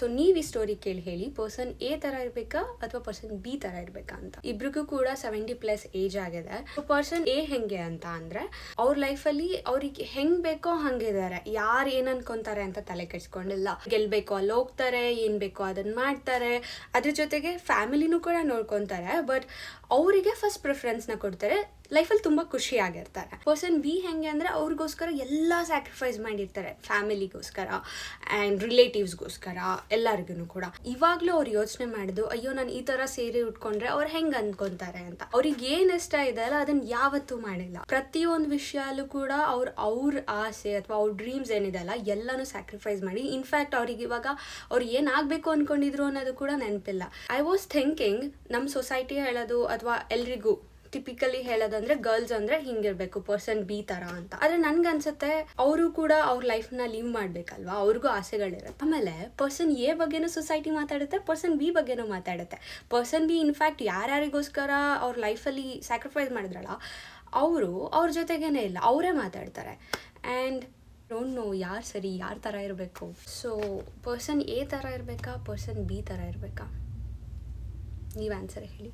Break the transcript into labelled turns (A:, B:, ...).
A: So ನೀವು ಈ story ಕೇಳಿ ಹೇಳಿ, ಪರ್ಸನ್ ಎ ತರ ಇರ್ಬೇಕಾ ಅಥವಾ ಪರ್ಸನ್ ಬಿ ತರ ಇರ್ಬೇಕಾ ಅಂತ. ಇಬ್ರಿಗೂ ಕೂಡ 70+ ಏಜ್ ಆಗಿದೆ. ಪರ್ಸನ್ ಎ ಹೆಂಗೆ ಅಂತ ಅಂದ್ರೆ ಅವ್ರ ಲೈಫಲ್ಲಿ ಅವ್ರಿಗೆ ಹೆಂಗ್ ಬೇಕೋ ಹಂಗಿದ್ದಾರೆ, ಯಾರು ಏನ್ ಅನ್ಕೊಂತಾರೆ ಅಂತ ತಲೆ ಕೆಡ್ಸ್ಕೊಂಡಿಲ್ಲ. ಗೆಲ್ಬೇಕು ಅಲ್ಲಿ ಹೋಗ್ತಾರೆ, ಏನ್ ಬೇಕೋ ಅದನ್ನ ಮಾಡ್ತಾರೆ, ಅದ್ರ ಜೊತೆಗೆ ಫ್ಯಾಮಿಲಿನೂ ಕೂಡ ನೋಡ್ಕೊಂತಾರೆ. ಬಟ್ ಅವರಿಗೆ ಫಸ್ಟ್ ಪ್ರಿಫರೆನ್ಸ್ ನ ಕೊಡ್ತಾರೆ, ಲೈಫಲ್ಲಿ ತುಂಬಾ ಖುಷಿ ಆಗಿರ್ತಾರೆ. ಪರ್ಸನ್ ಬಿ ಹೆಂಗೆ ಅಂದ್ರೆ ಅವ್ರಿಗೋಸ್ಕರ ಎಲ್ಲ ಸ್ಯಾಕ್ರಿಫೈಸ್ ಮಾಡಿರ್ತಾರೆ, ಫ್ಯಾಮಿಲಿಗೋಸ್ಕರ ಆ್ಯಂಡ್ ರಿಲೇಟಿವ್ಸ್ಗೋಸ್ಕರ, ಎಲ್ಲರಿಗೂ ಕೂಡ. ಇವಾಗಲೂ ಅವ್ರು ಯೋಚನೆ ಮಾಡಿದ್ದು, ಅಯ್ಯೋ ನಾನು ಈ ಥರ ಸೀರೆ ಉಟ್ಕೊಂಡ್ರೆ ಅವ್ರು ಹೆಂಗೆ ಅನ್ಕೊಂತಾರೆ ಅಂತ. ಅವ್ರಿಗೆ ಏನು ಇಷ್ಟ ಇದೆ ಅಲ್ಲ ಅದನ್ನು ಯಾವತ್ತೂ ಮಾಡಿಲ್ಲ. ಪ್ರತಿಯೊಂದು ವಿಷಯಲ್ಲೂ ಕೂಡ ಅವ್ರ ಆಸೆ ಅಥವಾ ಅವ್ರ ಡ್ರೀಮ್ಸ್ ಏನಿದೆ ಅಲ್ಲ ಎಲ್ಲನೂ ಸ್ಯಾಕ್ರಿಫೈಸ್ ಮಾಡಿ. ಇನ್ಫ್ಯಾಕ್ಟ್ ಅವ್ರಿಗೆ ಇವಾಗ ಅವ್ರು ಏನಾಗಬೇಕು ಅನ್ಕೊಂಡಿದ್ರು ಅನ್ನೋದು ಕೂಡ ನೆನಪಿಲ್ಲ. ಐ ವಾಸ್ ಥಿಂಕಿಂಗ್ ನಮ್ಮ ಸೊಸೈಟಿ ಹೇಳೋದು ಅಥವಾ ಎಲ್ರಿಗೂ ಟಿಪಿಕಲಿ ಹೇಳೋದಂದ್ರೆ ಗರ್ಲ್ಸ್ ಅಂದ್ರೆ ಹಿಂಗಿರ್ಬೇಕು ಪರ್ಸನ್ ಬಿ ತರ ಅಂತ. ಆದ್ರೆ ನನ್ಗನ್ಸುತ್ತೆ ಅವರು ಕೂಡ ಅವ್ರ ಲೈಫ್ನ ಲೀವ್ ಮಾಡ್ಬೇಕಲ್ವಾ, ಅವ್ರಿಗೂ ಆಸೆಗಳಿರುತ್ತೆ. ಆಮೇಲೆ ಪರ್ಸನ್ ಎ ಬಗ್ಗೆನೂ ಸೊಸೈಟಿ ಮಾತಾಡುತ್ತೆ, ಪರ್ಸನ್ ಬಿ ಬಗ್ಗೆನೂ ಮಾತಾಡುತ್ತೆ. ಪರ್ಸನ್ ಬಿ ಇನ್ಫ್ಯಾಕ್ಟ್ ಯಾರ್ಯಾರಿಗೋಸ್ಕರ ಅವ್ರ ಲೈಫಲ್ಲಿ ಸ್ಯಾಕ್ರಿಫೈಸ್ ಮಾಡಿದ್ರಲ್ಲ ಅವರು ಅವ್ರ ಜೊತೆಗೇನೆ ಇಲ್ಲ, ಅವರೇ ಮಾತಾಡ್ತಾರೆ. ಆ್ಯಂಡ್ ಡೋಂಟ್ ನೋ ಯಾರು ಸರಿ, ಯಾರು ಥರ ಇರಬೇಕು. ಸೊ ಪರ್ಸನ್ ಎ ಥರ ಇರಬೇಕಾ, ಪರ್ಸನ್ ಬಿ ಥರ ಇರಬೇಕಾ? ನೀವು ಆನ್ಸರ್ ಹೇಳಿ.